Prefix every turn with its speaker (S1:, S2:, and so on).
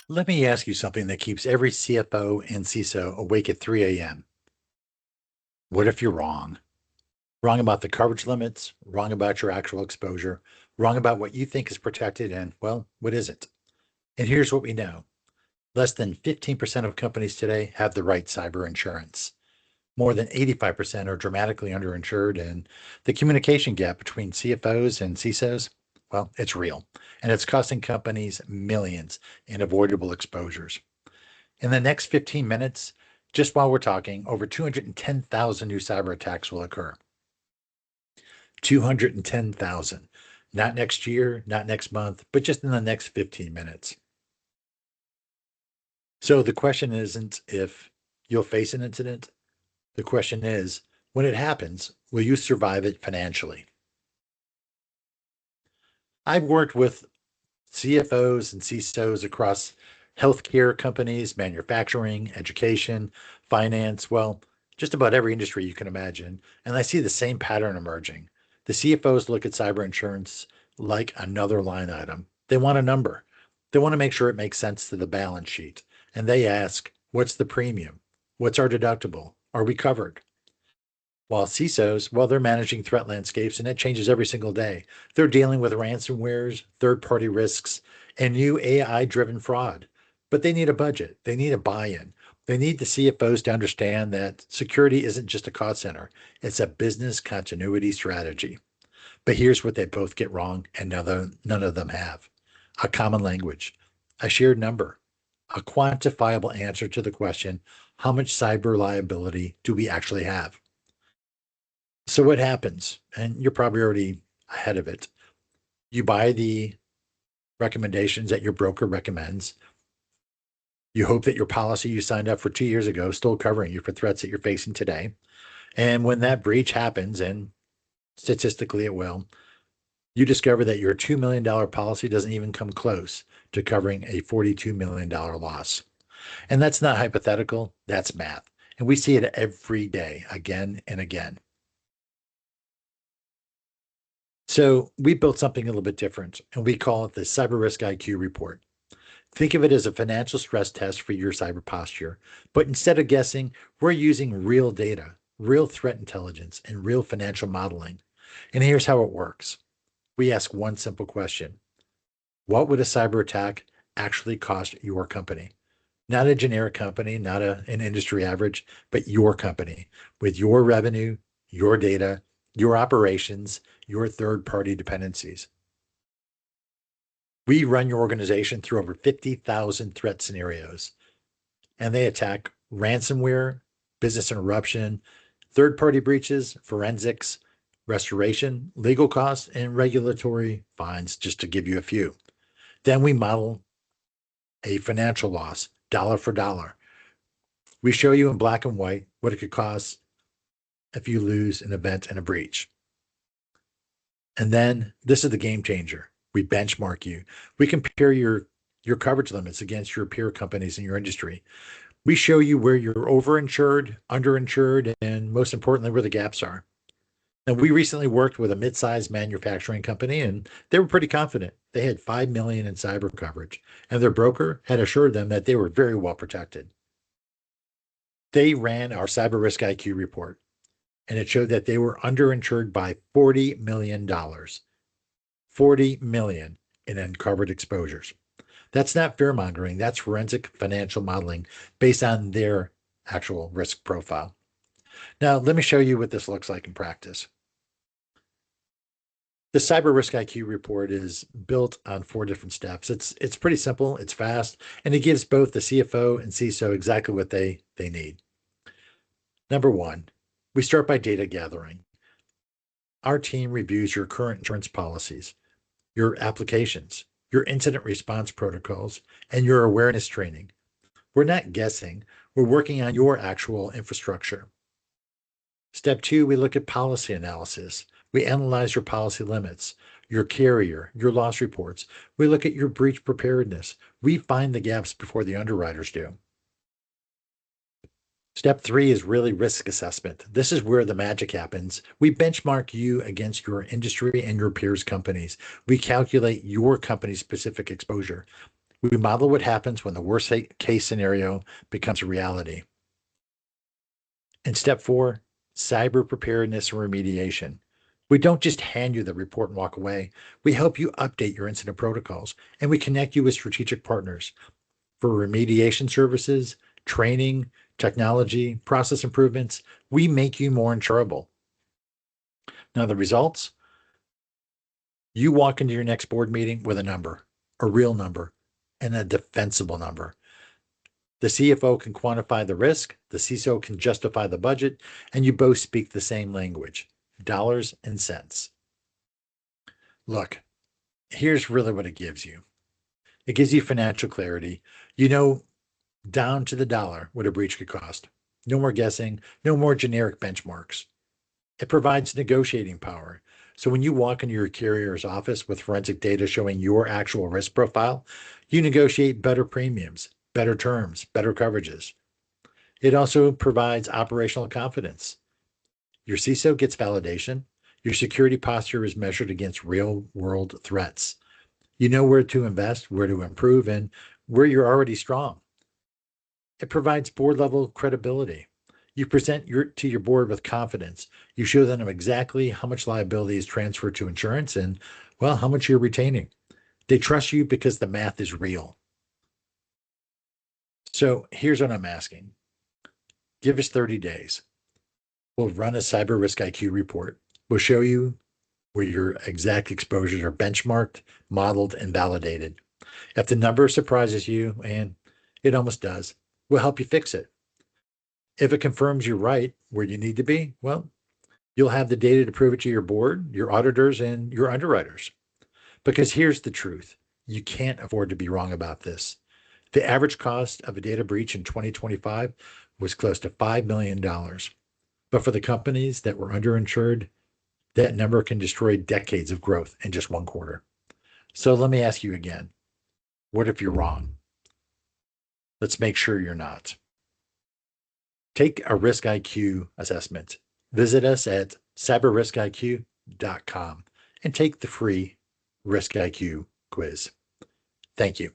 S1: Let me ask you something that keeps every CFO and CISO awake at 3 a.m. What if you're wrong? Wrong about the coverage limits, wrong about your actual exposure, wrong about what you think is protected, and, well, what isn't? And here's what we know. Less than 15% of companies today have the right cyber insurance. More than 85% are dramatically underinsured, and the communication gap between CFOs and CISOs, well, it's real, and it's costing companies millions in avoidable exposures. In the next 15 minutes, just while we're talking, over 210,000 new cyber attacks will occur. 210,000. Not next year, not next month, but just in the next 15 minutes. So the question isn't if you'll face an incident. The question is, when it happens, will you survive it financially? I've worked with CFOs and CISOs across healthcare companies, manufacturing, education, finance, well, just about every industry you can imagine. And I see the same pattern emerging. The CFOs look at cyber insurance like another line item. They want a number. They want to make sure it makes sense to the balance sheet. And they ask, what's the premium? What's our deductible? Are we covered? While CISOs, well, they're managing threat landscapes and it changes every single day. They're dealing with ransomwares, third party risks, and new AI driven fraud. But they need a budget, they need a buy in. They need the CFOs to understand that security isn't just a cost center, it's a business continuity strategy. But here's what they both get wrong, and none of them have a common language, a shared number, a quantifiable answer to the question, how much cyber liability do we actually have? So what happens? And you're probably already ahead of it. You buy the recommendations that your broker recommends. You hope that your policy you signed up for 2 years ago is still covering you for threats that you're facing today. And when that breach happens, and statistically it will, you discover that your $2 million policy doesn't even come close to covering a $42 million loss. And that's not hypothetical, that's math. And we see it every day, again and again. So we built something a little bit different, and we call it the Cyber Risk IQ report. Think of it as a financial stress test for your cyber posture, but instead of guessing, we're using real data, real threat intelligence, and real financial modeling. And here's how it works. We ask one simple question. What would a cyber attack actually cost your company? Not a generic company, not an industry average, but your company with your revenue, your data, your operations, your third-party dependencies. We run your organization through over 50,000 threat scenarios, and they attack ransomware, business interruption, third-party breaches, forensics, restoration, legal costs, and regulatory fines, just to give you a few. Then we model a financial loss, dollar for dollar. We show you in black and white what it could cost if you lose an event and a breach. And then this is the game changer. We benchmark you. We compare your coverage limits against your peer companies in your industry. We show you where you're overinsured, underinsured, and most importantly, where the gaps are. And we recently worked with a mid-sized manufacturing company, and they were pretty confident. They had $5 million in cyber coverage, and their broker had assured them that they were very well protected. They ran our Cyber Risk IQ report, and it showed that they were underinsured by $40 million. $40 million in uncovered exposures. That's not fear mongering, that's forensic financial modeling based on their actual risk profile. Now, let me show you what this looks like in practice. The Cyber Risk IQ report is built on 4 different steps. It's pretty simple, it's fast, and it gives both the CFO and CISO exactly what they need. Number 1, we start by data gathering. Our team reviews your current insurance policies, your applications, your incident response protocols, and your awareness training. We're not guessing, we're working on your actual infrastructure. Step 2, we look at policy analysis. We analyze your policy limits, your carrier, your loss reports. We look at your breach preparedness. We find the gaps before the underwriters do. Step 3 is really risk assessment. This is where the magic happens. We benchmark you against your industry and your peers' companies. We calculate your company's specific exposure. We model what happens when the worst case scenario becomes a reality. And step 4, cyber preparedness and remediation. We don't just hand you the report and walk away. We help you update your incident protocols, and we connect you with strategic partners for remediation services, training, technology, process improvements. We make you more insurable. Now, the results, you walk into your next board meeting with a number, a real number, and a defensible number. The CFO can quantify the risk, the CISO can justify the budget, and you both speak the same language, dollars and cents. Look, here's really what it gives you. It gives you financial clarity. You know down to the dollar what a breach could cost. No more guessing, no more generic benchmarks. It provides negotiating power. So when you walk into your carrier's office with forensic data showing your actual risk profile, you negotiate better premiums, better terms, better coverages. It also provides operational confidence. Your CISO gets validation. Your security posture is measured against real-world threats. You know where to invest, where to improve, and where you're already strong. It provides board-level credibility. You present to your board with confidence. You show them exactly how much liability is transferred to insurance and, well, how much you're retaining. They trust you because the math is real. So here's what I'm asking. Give us 30 days. We'll run a cyber risk IQ report. We'll show you where your exact exposures are benchmarked, modeled, and validated. If the number surprises you, and it almost does, we'll help you fix it. If it confirms you're right where you need to be, well, you'll have the data to prove it to your board, your auditors, and your underwriters. Because here's the truth. You can't afford to be wrong about this. The average cost of a data breach in 2025 was close to $5 million. But for the companies that were underinsured, that number can destroy decades of growth in just one quarter. So let me ask you again. What if you're wrong? Let's make sure you're not. Take a risk IQ assessment. Visit us at CYBERISKIQ.com and take the free Risk IQ quiz. Thank you.